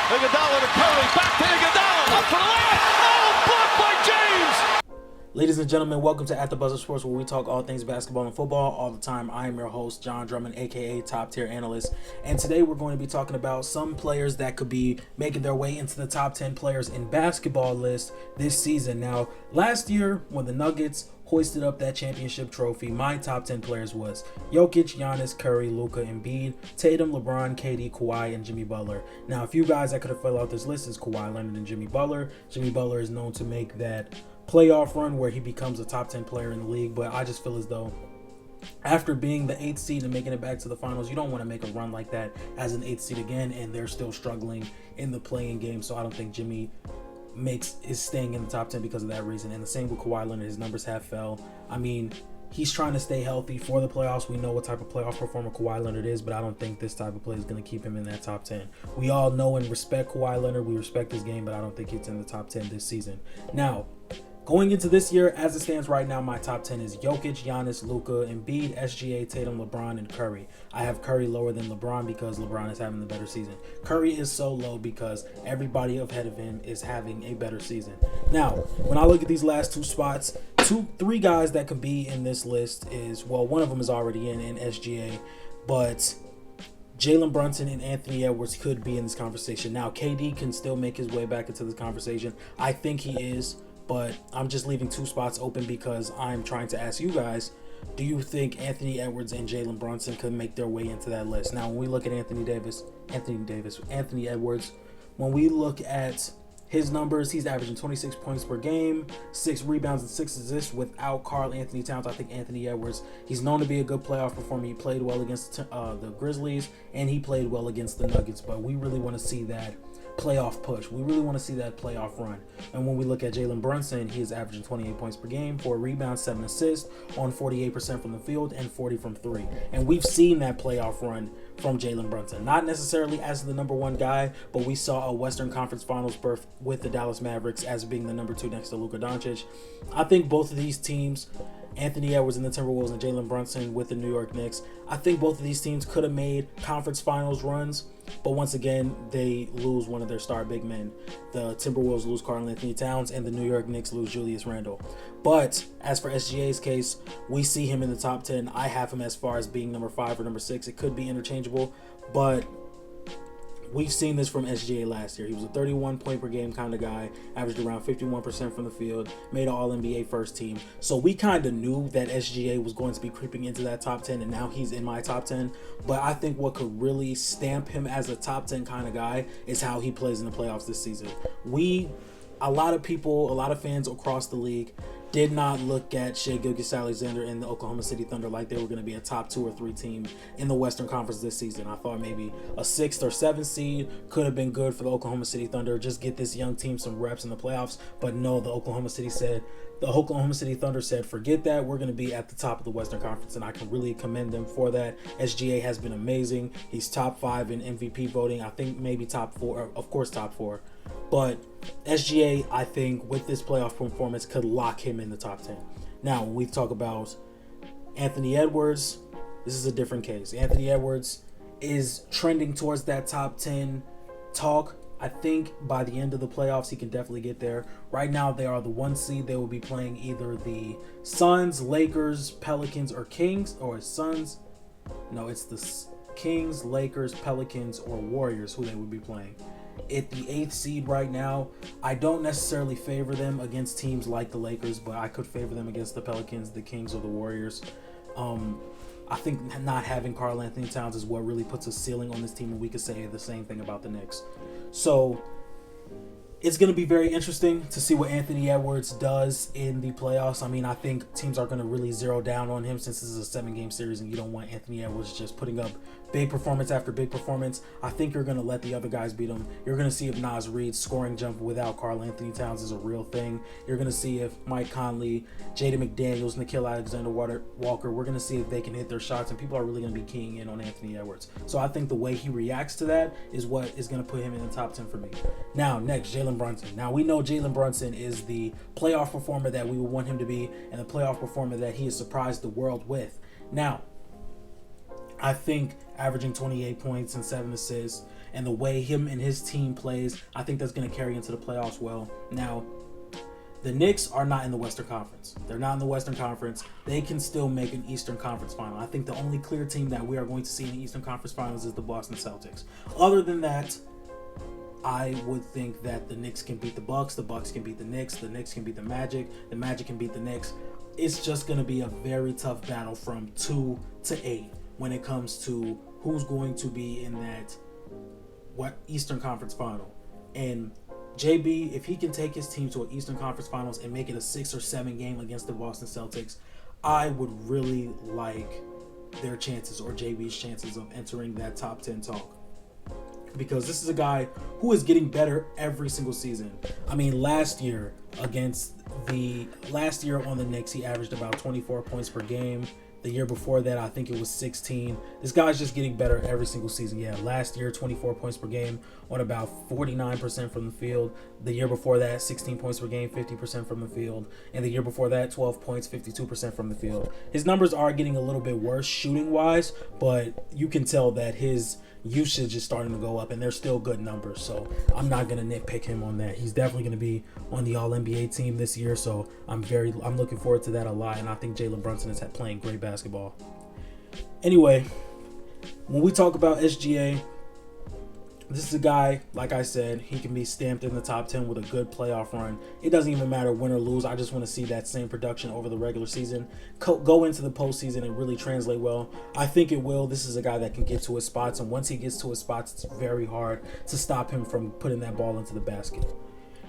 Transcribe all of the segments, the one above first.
Iguodala to Curry, back to Iguodala, up for the layup. Oh, blocked by James. Ladies and gentlemen, welcome to At the Buzzer Sports, where we talk all things basketball and football all the time. I am your host, John Drummond, aka Top Tier Analyst, and today we're going to be talking about some players that could be making their way into the top 10 players in basketball list this season. Now, last year when the Nuggets hoisted up that championship trophy, my top 10 players was Jokic, Giannis, Curry, Luka, Embiid, Tatum, LeBron, KD, Kawhi, and Jimmy Butler. Now, a few guys that could have filled out this list is Kawhi Leonard and Jimmy Butler. Jimmy Butler is known to make that playoff run where he becomes a top 10 player in the league, but I just feel as though after being the 8th seed and making it back to the finals, you don't want to make a run like that as an 8th seed again, and they're still struggling in the play-in game, so I don't think Jimmy is staying in the top 10 because of that reason. And the same with Kawhi Leonard, his numbers have fell. I mean, he's trying to stay healthy for the playoffs. We know what type of playoff performer Kawhi Leonard is, but I don't think this type of play is going to keep him in that top 10. We all know and respect Kawhi Leonard. We respect his game, but I don't think he's in the top 10 this season. Now, going into this year, as it stands right now, my top 10 is Jokic, Giannis, Luka, Embiid, SGA, Tatum, LeBron, and Curry. I have Curry lower than LeBron because LeBron is having the better season. Curry is so low because everybody ahead of him is having a better season. Now, when I look at these last two spots, three guys that could be in this list is, well, one of them is already in SGA, but Jalen Brunson and Anthony Edwards could be in this conversation. Now, KD can still make his way back into this conversation. I think he is, but I'm just leaving two spots open because I'm trying to ask you guys, do you think Anthony Edwards and Jalen Brunson could make their way into that list? Now, when we look at Anthony Edwards, when we look at his numbers, he's averaging 26 points per game, 6 rebounds and 6 assists without Karl Anthony Towns. I think Anthony Edwards, he's known to be a good playoff performer. He played well against the Grizzlies, and he played well against the Nuggets, but we really want to see that playoff push. We really want to see that playoff run. And when we look at Jalen Brunson, he is averaging 28 points per game, 4 rebounds, 7 assists on 48% from the field and 40 from 3. And we've seen that playoff run from Jalen Brunson. Not necessarily as the number one guy, but we saw a Western Conference Finals berth with the Dallas Mavericks as being the number 2 next to Luka Doncic. I think both of these teams, Anthony Edwards and the Timberwolves and Jalen Brunson with the New York Knicks, I think both of these teams could have made conference finals runs, but once again, they lose one of their star big men. The Timberwolves lose Karl Anthony Towns, and the New York Knicks lose Julius Randle. But as for SGA's case, we see him in the top 10. I have him as far as being number 5 or number 6. It could be interchangeable, but we've seen this from SGA last year. He was a 31 point per game kind of guy, averaged around 51% from the field, made an All-NBA first team. So we kind of knew that SGA was going to be creeping into that top 10, and now he's in my top 10. But I think what could really stamp him as a top 10 kind of guy is how he plays in the playoffs this season. A lot of fans across the league did not look at Shai Gilgeous-Alexander and the Oklahoma City Thunder like they were going to be a top 2 or 3 team in the Western Conference this season. I thought maybe a 6th or 7th seed could have been good for the Oklahoma City Thunder, just get this young team some reps in the playoffs. But no, the Oklahoma City Thunder said, forget that, we're going to be at the top of the Western Conference, and I can really commend them for that. SGA has been amazing. He's top 5 in MVP voting. I think maybe top 4, of course top 4. But SGA, I think, with this playoff performance, could lock him in the top 10. Now, when we talk about Anthony Edwards, this is a different case. Anthony Edwards is trending towards that top 10 talk. I think by the end of the playoffs, he can definitely get there. Right now, they are the 1 seed. They will be playing either the Suns, Lakers, Pelicans, or Kings, or Suns. No, it's the Kings, Lakers, Pelicans, or Warriors who they would be playing. At the 8th seed right now, I don't necessarily favor them against teams like the Lakers, but I could favor them against the Pelicans, the Kings, or the Warriors. I think not having Karl Anthony Towns is what really puts a ceiling on this team, and we could say the same thing about the Knicks. So it's going to be very interesting to see what Anthony Edwards does in the playoffs. I mean, I think teams are going to really zero down on him since this is a 7-game series and you don't want Anthony Edwards just putting up big performance after big performance. I think you're going to let the other guys beat him. You're going to see if Naz Reid's scoring jump without Karl Anthony Towns is a real thing. You're going to see if Mike Conley, Jaden McDaniels, Nickeil Alexander-Walker, we're going to see if they can hit their shots, and people are really going to be keying in on Anthony Edwards. So I think the way he reacts to that is what is going to put him in the top 10 for me. Now, next, Jalen Brunson. Now, we know Jalen Brunson is the playoff performer that we would want him to be and the playoff performer that he has surprised the world with. Now, I think averaging 28 points and 7 assists, and the way him and his team plays, I think that's going to carry into the playoffs well. Now, the Knicks are not in the Western Conference. They're not in the Western Conference. They can still make an Eastern Conference final. I think the only clear team that we are going to see in the Eastern Conference finals is the Boston Celtics. Other than that, I would think that the Knicks can beat the Bucks can beat the Knicks can beat the Magic can beat the Knicks. It's just going to be a very tough battle from 2 to 8 when it comes to who's going to be in that Eastern Conference final. And JB, if he can take his team to an Eastern Conference Finals and make it a 6 or 7 game against the Boston Celtics, I would really like their chances, or JB's chances, of entering that top 10 talk. Because this is a guy who is getting better every single season. I mean, last year on the Knicks, he averaged about 24 points per game. The year before that, I think it was 16. This guy's just getting better every single season. Yeah, last year, 24 points per game on about 49% from the field. The year before that, 16 points per game, 50% from the field. And the year before that, 12 points, 52% from the field. His numbers are getting a little bit worse shooting-wise, but you can tell that his usage is starting to go up, and they're still good numbers, so I'm not going to nitpick him on that. He's definitely going to be on the All-NBA team this year, so I'm looking forward to that a lot, and I think Jalen Brunson is playing great basketball. Anyway, when we talk about SGA, this is a guy, like I said, he can be stamped in the top 10 with a good playoff run. It doesn't even matter win or lose. I just want to see that same production over the regular season go into the postseason and really translate well. I think it will. This is a guy that can get to his spots, and once he gets to his spots, it's very hard to stop him from putting that ball into the basket.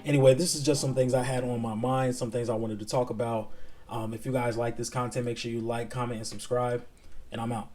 Anyway, this is just some things I had on my mind, some things I wanted to talk about. If you guys like this content, make sure you like, comment, and subscribe, and I'm out.